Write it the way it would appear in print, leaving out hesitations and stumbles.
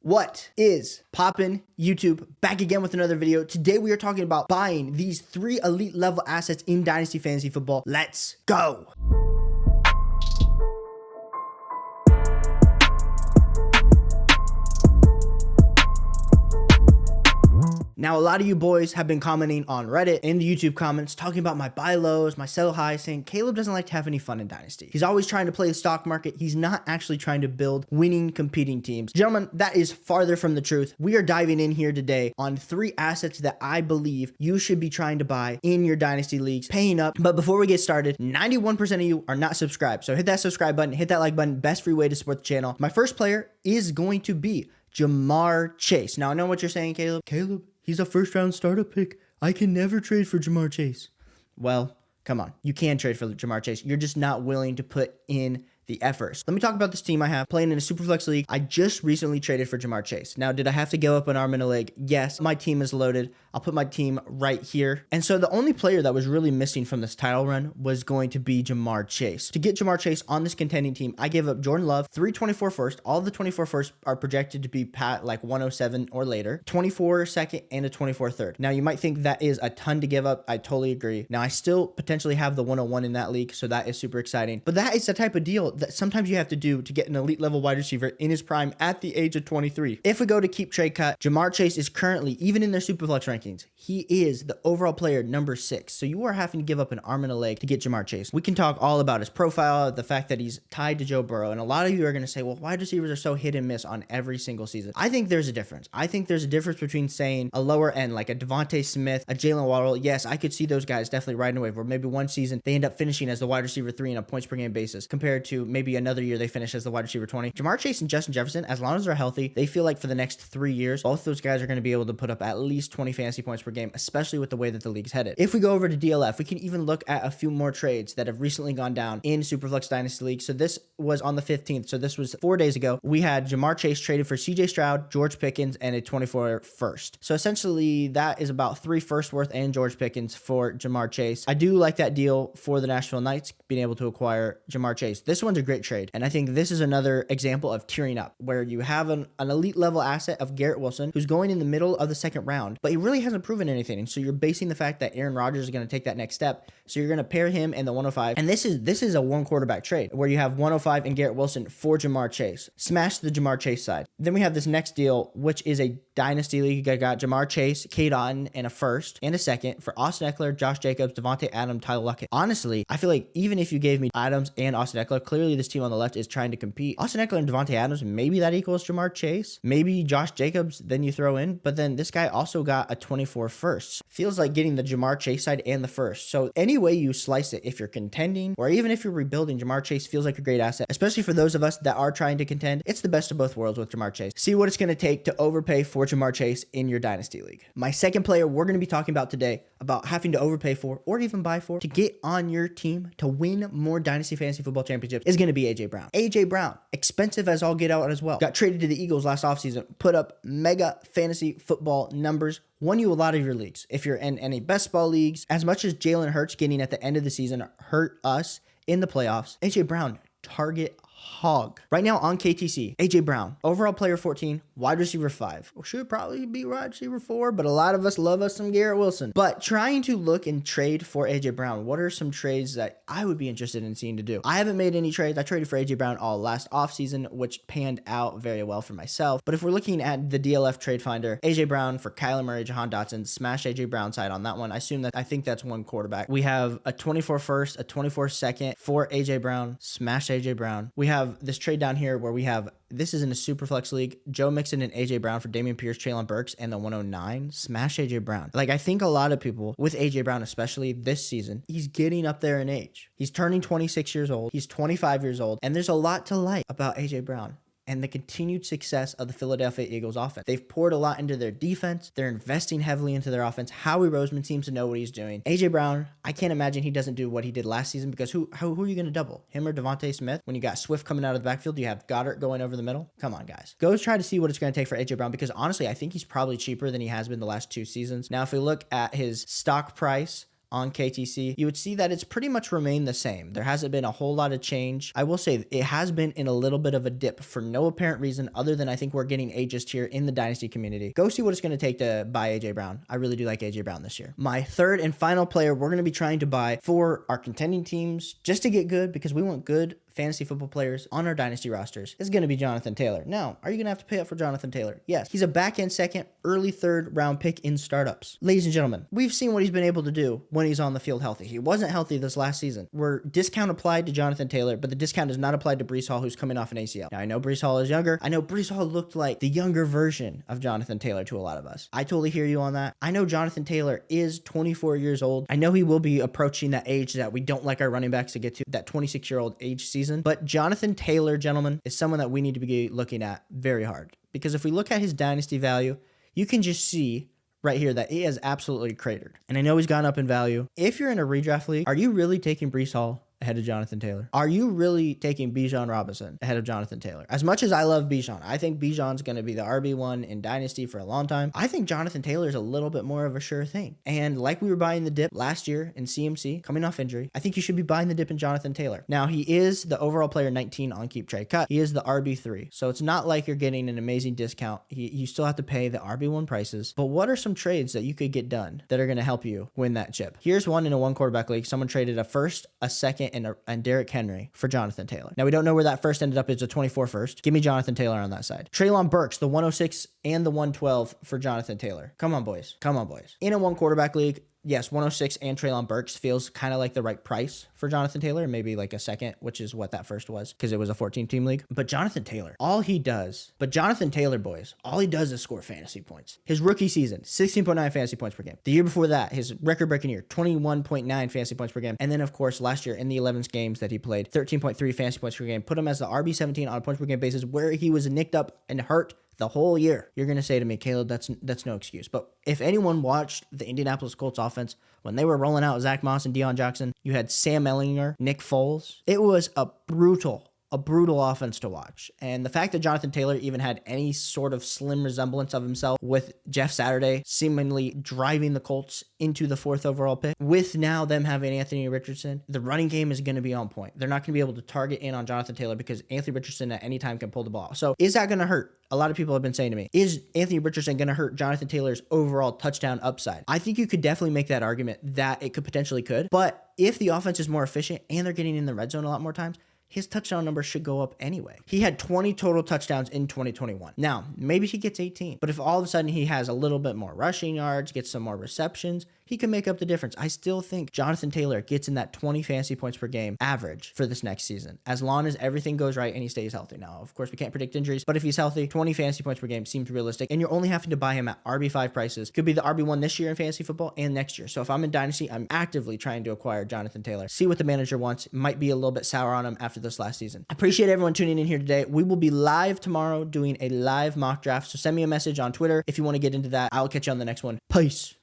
What is poppin', YouTube? Back again with another video. Today we are talking about buying these 3 elite level assets in Dynasty Fantasy Football. Let's go. Now, a lot of you boys have been commenting on Reddit in the YouTube comments talking about my buy lows, my sell highs, saying Caleb doesn't like to have any fun in Dynasty. He's always trying to play the stock market. He's not actually trying to build winning, competing teams. Gentlemen, that is farther from the truth. We are diving in here today on 3 assets that I believe you should be trying to buy in your Dynasty leagues, paying up. But before we get started, 91% of you are not subscribed. So hit that subscribe button, hit that like button, best free way to support the channel. My first player is going to be Jamarr Chase. Now, I know what you're saying, Caleb, he's a first-round startup pick. I can never trade for Jamarr Chase. Well, come on. You can trade for Jamarr Chase. You're just not willing to put in the efforts. Let me talk about this team I have playing in a Superflex league. I just recently traded for Jamarr Chase. Now, did I have to give up an arm and a leg? Yes. My team is loaded. I'll put my team right here. And so the only player that was really missing from this title run was going to be Jamarr Chase. To get Jamarr Chase on this contending team, I gave up Jordan Love, 324 first. All of the 24 first are projected to be like 107 or later, 24 second and a 24 third. Now, you might think that is a ton to give up. I totally agree. Now, I still potentially have the 101 in that league, so that is super exciting. But that is the type of deal that sometimes you have to do to get an elite level wide receiver in his prime at the age of 23. If we go to keep trade cut, Jamarr Chase is currently, even in their Superflex rankings, he is the overall player number 6. So you are having to give up an arm and a leg to get Jamarr Chase. We can talk all about his profile, the fact that he's tied to Joe Burrow. And a lot of you are going to say, well, wide receivers are so hit and miss on every single season. I think there's a difference. I think there's a difference between saying a lower end, like a Devontae Smith, a Jalen Waddle. Yes, I could see those guys definitely riding away, where maybe one season they end up finishing as the wide receiver 3 in a points per game basis, compared to maybe another year they finish as the wide receiver 20. Jamarr Chase and Justin Jefferson, as long as they're healthy, they feel like for the next 3 years, both those guys are going to be able to put up at least 20 fantasy points per game, especially with the way that the league's headed. If we go over to DLF, we can even look at a few more trades that have recently gone down in Superflex Dynasty League. So this was on the 15th. So this was 4 days ago. We had Jamarr Chase traded for CJ Stroud, George Pickens, and a 24 first. So essentially that is about 3 first worth and George Pickens for Jamarr Chase. I do like that deal for the Nashville Knights being able to acquire Jamarr Chase. This one's a great trade. And I think this is another example of tiering up, where you have an elite level asset of Garrett Wilson, who's going in the middle of the 2nd round, but he really hasn't proven anything. And so you're basing the fact that Aaron Rodgers is going to take that next step. So you're going to pair him and the 105. And this is a 1 quarterback trade where you have 105 and Garrett Wilson for Jamarr Chase. Smash the Jamarr Chase side. Then we have this next deal, which is a Dynasty League. You got Jamarr Chase, Cade Otton, and a first and a second for Austin Eckler, Josh Jacobs, Devontae Adams, Tyler Lockett. Honestly, I feel like even if you gave me Adams and Austin Eckler, clearly this team on the left is trying to compete. Austin Eckler and Devontae Adams, maybe that equals Jamarr Chase. Maybe Josh Jacobs, then you throw in. But then this guy also got a 24 first. Feels like getting the Jamarr Chase side and the first. So any way you slice it, if you're contending or even if you're rebuilding, Jamarr Chase feels like a great asset, especially for those of us that are trying to contend. It's the best of both worlds with Jamarr Chase. See what it's going to take to overpay for Jamarr Chase in your Dynasty League. My second player we're going to be talking about today, about having to overpay for or even buy for to get on your team to win more Dynasty Fantasy Football Championships, is going to be AJ Brown. AJ Brown, expensive as all get out as well. Got traded to the Eagles last offseason, put up mega fantasy football numbers, won you a lot of your leagues. If you're in any best ball leagues, as much as Jalen Hurts getting at the end of the season hurt us in the playoffs, AJ Brown, target hog. Right now on KTC, AJ Brown, overall player 14, wide receiver 5. Should probably be wide receiver 4, but a lot of us love us some Garrett Wilson. But trying to look and trade for AJ Brown, what are some trades that I would be interested in seeing to do? I haven't made any trades. I traded for AJ Brown all last offseason, which panned out very well for myself. But if we're looking at the DLF trade finder, AJ Brown for Kyler Murray, Jahan Dotson, smash AJ Brown side on that one. I think that's 1 quarterback. We have a 24 first, a 24 second for AJ Brown, smash AJ Brown. We have this trade down here where we have, this is in a Superflex league, Joe Mixon and AJ Brown for Dameon Pierce, Traylon Burks, and the 109. Smash AJ Brown. Like, I think a lot of people with AJ Brown, especially this season, he's getting up there in age. He's turning 26 years old. He's 25 years old. And there's a lot to like about AJ Brown and the continued success of the Philadelphia Eagles offense. They've poured a lot into their defense. They're investing heavily into their offense. Howie Roseman seems to know what he's doing. AJ Brown, I can't imagine he doesn't do what he did last season, because who are you going to double? Him or Devontae Smith? When you got Swift coming out of the backfield, you have Goddard going over the middle. Come on, guys. Go try to see what it's going to take for AJ Brown, because honestly, I think he's probably cheaper than he has been the last 2 seasons. Now, if we look at his stock price on KTC, you would see that it's pretty much remained the same. There hasn't been a whole lot of change. I will say it has been in a little bit of a dip for no apparent reason other than I think we're getting ageist here in the Dynasty community. Go see what it's going to take to buy AJ Brown. I really do like AJ Brown this year. My third and final player we're going to be trying to buy for our contending teams just to get good, because we want good fantasy football players on our Dynasty rosters, is going to be Jonathan Taylor. Now, are you going to have to pay up for Jonathan Taylor? Yes. He's a back end second, early third round pick in startups. Ladies and gentlemen, we've seen what he's been able to do when he's on the field healthy. He wasn't healthy this last season. We're discount applied to Jonathan Taylor, but the discount is not applied to Breece Hall, who's coming off an ACL. Now, I know Breece Hall is younger. I know Breece Hall looked like the younger version of Jonathan Taylor to a lot of us. I totally hear you on that. I know Jonathan Taylor is 24 years old. I know he will be approaching that age that we don't like our running backs to get to, that 26-year-old age season, but Jonathan Taylor, gentlemen, is someone that we need to be looking at very hard, because if we look at his Dynasty value, you can just see right here that he has absolutely cratered. And I know he's gone up in value. If you're in a redraft league, are you really taking Breece Hall ahead of Jonathan Taylor? Are you really taking Bijan Robinson ahead of Jonathan Taylor? As much as I love Bijan, I think Bijan's going to be the RB1 in Dynasty for a long time. I think Jonathan Taylor is a little bit more of a sure thing. And like we were buying the dip last year in CMC, coming off injury, I think you should be buying the dip in Jonathan Taylor. Now, he is the overall player 19 on Keep Trade Cut. He is the RB3. So it's not like you're getting an amazing discount. You still have to pay the RB1 prices. But what are some trades that you could get done that are going to help you win that chip? Here's one in a one quarterback league. Someone traded a first, a second, and Derrick Henry for Jonathan Taylor. Now, we don't know where that first ended up. It's a 24 first. Give me Jonathan Taylor on that side. Treylon Burks, the 106 and the 112 for Jonathan Taylor. Come on, boys. Come on, boys. In a one quarterback league, yes, 106 and Treylon Burks feels kind of like the right price for Jonathan Taylor, maybe like a second, which is what that first was because it was a 14-team league. But Jonathan Taylor, Jonathan Taylor, boys, all he does is score fantasy points. His rookie season, 16.9 fantasy points per game. The year before that, his record-breaking year, 21.9 fantasy points per game. And then, of course, last year in the 11 games that he played, 13.3 fantasy points per game, put him as the RB17 on a points per game basis where he was nicked up and hurt the whole year. You're going to say to me, Caleb, that's no excuse. But if anyone watched the Indianapolis Colts offense, when they were rolling out Zach Moss and Deion Jackson, you had Sam Ellinger, Nick Foles. It was a brutal offense to watch. And the fact that Jonathan Taylor even had any sort of slim resemblance of himself with Jeff Saturday seemingly driving the Colts into the 4th overall pick, with now them having Anthony Richardson, the running game is going to be on point. They're not going to be able to target in on Jonathan Taylor because Anthony Richardson at any time can pull the ball. So is that going to hurt? A lot of people have been saying to me, is Anthony Richardson going to hurt Jonathan Taylor's overall touchdown upside? I think you could definitely make that argument that it potentially could. But if the offense is more efficient and they're getting in the red zone a lot more times, his touchdown number should go up anyway. He had 20 total touchdowns in 2021. Now, maybe he gets 18, but if all of a sudden he has a little bit more rushing yards, gets some more receptions, he can make up the difference. I still think Jonathan Taylor gets in that 20 fantasy points per game average for this next season, as long as everything goes right and he stays healthy. Now, of course, we can't predict injuries, but if he's healthy, 20 fantasy points per game seems realistic, and you're only having to buy him at RB5 prices. Could be the RB1 this year in fantasy football and next year. So if I'm in Dynasty, I'm actively trying to acquire Jonathan Taylor. See what the manager wants. Might be a little bit sour on him after this last season. I appreciate everyone tuning in here today. We will be live tomorrow doing a live mock draft, so send me a message on Twitter if you want to get into that. I'll catch you on the next one. Peace.